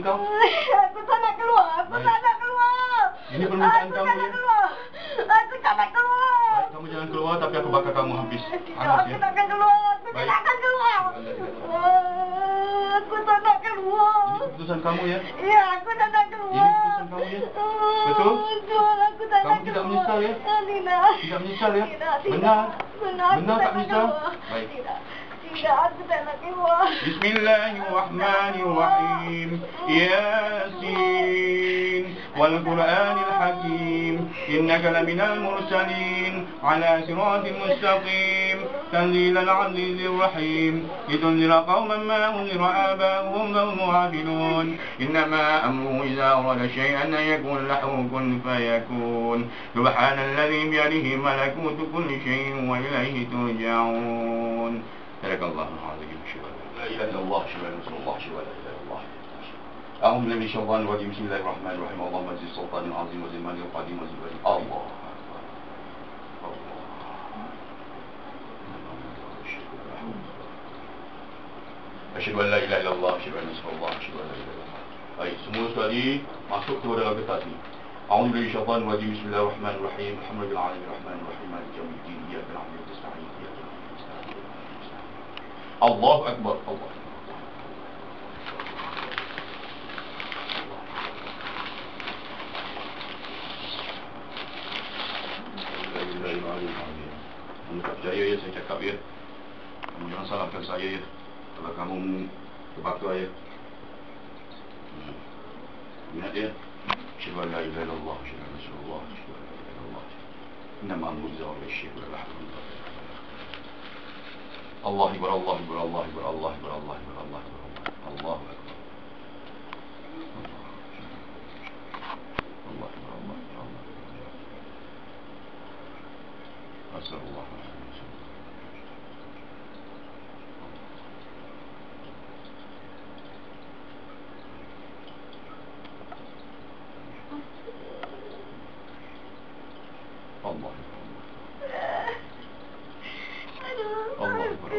keluarkan kau? Aku tak nak keluar. Aku tak nak keluar. Ini permintaan kamu ya? Aku tak nak keluar. Baik, kamu jangan keluar tapi aku bakar kamu habis. Tidak, Habis aku ya? tak akan keluar. Aku Baik. tidak akan keluar. Aku tak nak keluar. Ini keputusan kamu ya? Ya, aku tak nak keluar. Ini keputusan kamu ya? Betul? Betul, aku tak Kamu nak tidak keluar. menyesal ya? Tidak. Tidak menyesal ya? Tidak, tidak. Benar? Benar, aku Benar tak tak nak menyesal? keluar. Baik. Tidak. Tidak, aku tak nak keluar. Bismillahirrahmanirrahim. Yasin wal Qur'anil Hakim. Innaka laminal mursalin ala siratin mustaqim. Tanzilal azizir rahim. Litunzira qauman ma unzira aba'uhum wa hum ghafilun. Innama amruhu idza arada shay'an an yaqula lahu kun fayakun. Subhanalladzi biyadihi malakutu kulli shay'in wa ilayhi turja'un. Sadaqallahul azim. La ilaha illallah, syukur Rasulullah, syukur la ilaha illallah. أعوذ بالله من الشيطان الرجيم. بسم الله الرحمن الرحيم. اللهم اجزل السلطان العظيم وزلمان القديم وزلمان الله. Asyhadu an la ilaha illallah, asyhadu anna Rasulullah, asyhadu an la ilaha illallah. Baik, semua sekali masuk ke dalam kertas ni. A'udzu billahi minasyaitanir rajim. Bismillahirrahmanirrahim. Alhamdulillahi rabbil alamin arrahmanir rahim yaumiddin. Iyyaka na'budu wa nasta'in. Allahu akbar. Allah. Kamu tak percaya ya saya cakap ya. Kamu jangan salahkan saya ya. Kalau kamu terbakar ya. Ingat ya. Asyhadu an la ilaha illallah, asyhadu anna Rasulullah, asyhadu an la ilaha illallah. Innama amruhu idza arada syai'an an yaqula lahu. Allah akbar, Allah akbar, Allah akbar, Allah akbar, Allah akbar, Allah akbar. Allahu akbar. Allah akbar, Allah akbar, Allah akbar. Asallallahu alaihi wasallam. Allah akbar. Allah akbar.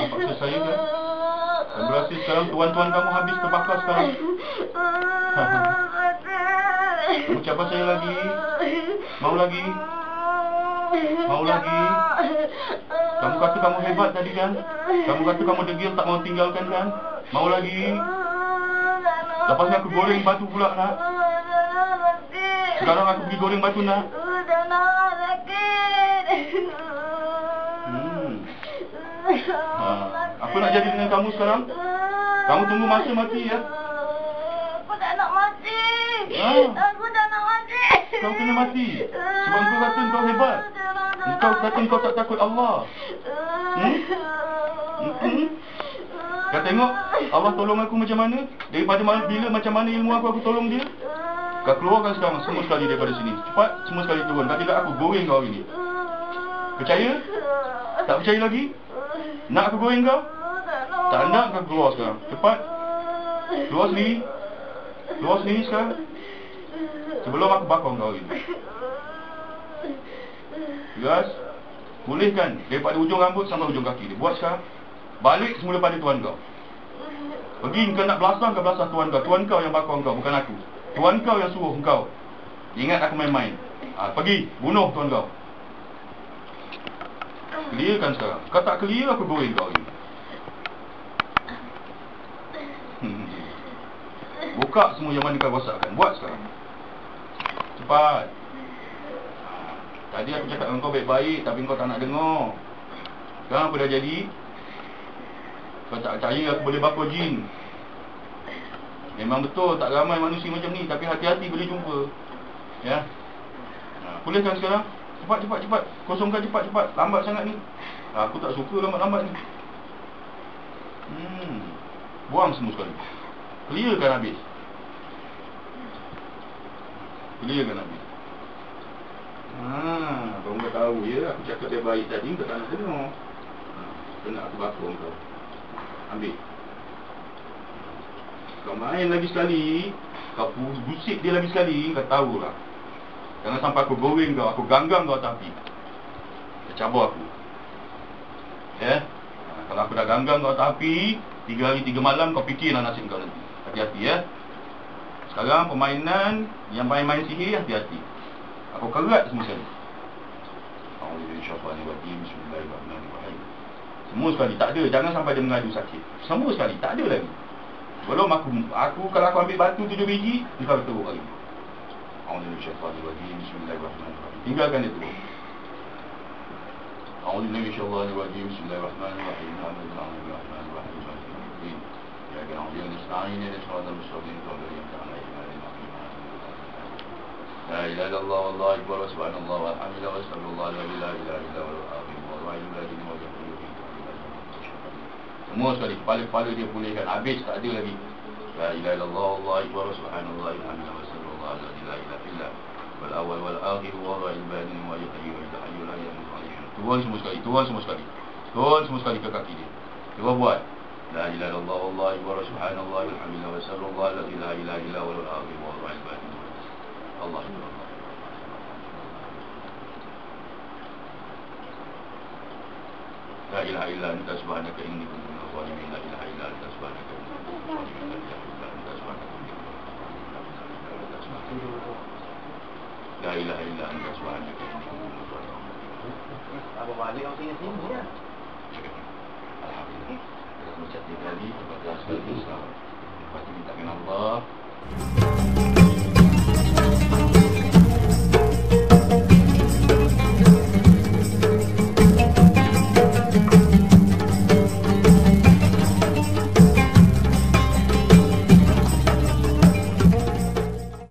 Paksa saya kan? Dan berarti sekarang tuan-tuan kamu habis terbakar sekarang. Kamu cabar saya lagi? Mau lagi? Mau lagi? Kamu kata kamu hebat tadi kan? Kamu kata kamu degil tak mau tinggalkan kan? Mau lagi? Lepas ni aku goreng batu pula nak. Sekarang aku pergi goreng batu nak. Apa nak jadi dengan kamu sekarang? Kamu tunggu masa mati ya? Aku tak nak mati. Aku tak nak mati. Kau kena mati. Sebab kau kata kau hebat. Kau kata kau tak takut Allah. Kau tengok Allah tolong aku macam mana? Daripada bila macam mana ilmu aku tolong dia? Kau keluarkan sekarang semua sekali daripada sini. Cepat semua sekali turun. Kalau tidak aku goreng kau ini. Percaya? Tak percaya lagi? Nak aku goreng kau? Tak nak kau keluar sekarang. Cepat. Keluar sendiri. Keluar sendiri sekarang. Sebelum aku bakar kau ini. Tegas. Pulihkan daripada ujung rambut sampai ujung kaki dia. Buat sekarang. Balik semula pada tuan kau. Pergi kau nak belasah tuan kau. Tuan kau yang bakar kau, bukan aku. Tuan kau yang suruh kau. Ingat aku main-main. Pergi, bunuh tuan kau. Clear kan sekarang? Kau tak clear, aku goreng kau ni. Buka semua yang mana kau rosakkan. Buat sekarang. Cepat. Tadi aku cakap dengan kau baik-baik, tapi kau tak nak dengar. Sekarang apa dah jadi? Kau tak percaya aku boleh bakar jin. Memang betul, tak ramai manusia macam ni. Tapi hati-hati boleh jumpa. Ya. Boleh kan sekarang? Cepat. Kosongkan cepat. Lambat sangat ni. Aku tak suka lambat-lambat ni. Buang semua sekali. Clearkan habis. Kau tak tahu ya. Aku cakap dia baik tadi, kau tak nak dengar. Kena aku bakar kau. Ambil. Kau main lagi sekali, kau busik dia lagi sekali, kau tahulah. Jangan sampai aku goreng kau, aku ganggang kau atas api. Kau cabar aku. Ya. Kalau aku dah ganggang kau atas api, 3 hari 3 malam kau fikirlah nasib kau nanti. Hati-hati ya. Sekarang permainan yang main-main sihir, hati-hati. Aku kerat semua sekali. Bismillahirrahmanirrahim. Semua sekali, tak ada. Jangan sampai dia mengadu sakit. Semua sekali, tak ada lagi. Belum aku kalau aku ambil batu 7 biji, engkau teruk lagi. Bismillahirrahmanirrahim. Tinggalkan dia teruk. Bismillahirrahmanirrahim. La ilaha illallah wallahu akbar wa subhanallah walhamdulillah wa sallallahu la ilaha illa huwa semua sekali kepala dia pulihkan habis, tak ada lagi. La ilaha illallah wallahu akbar wa subhanallah walhamdulillah wa sallallahu la ilaha illa wal awwal wal akhir wa al batin wa yuhyi wa yuhyi la ilaha turun semua sekali ke kaki dia. Cuba buat. La ilaha illallah wallahu akbar wa subhanallah walhamdulillah wa sallallahu la ilaha illa wal akhir wa al batin. Allah Subhanahu. La ilaha illa anta subhanaka inni kuntu minadh dhalimin. La ilaha illa anta subhanaka inni kuntu minadh dhalimin. La ilaha illa anta subhanaka inni kuntu minadh dhalimin. Apa balik kau sini ya? Alhamdulillah. Kita mencatat kali, kita sekali. Pasti minta dengan Allah.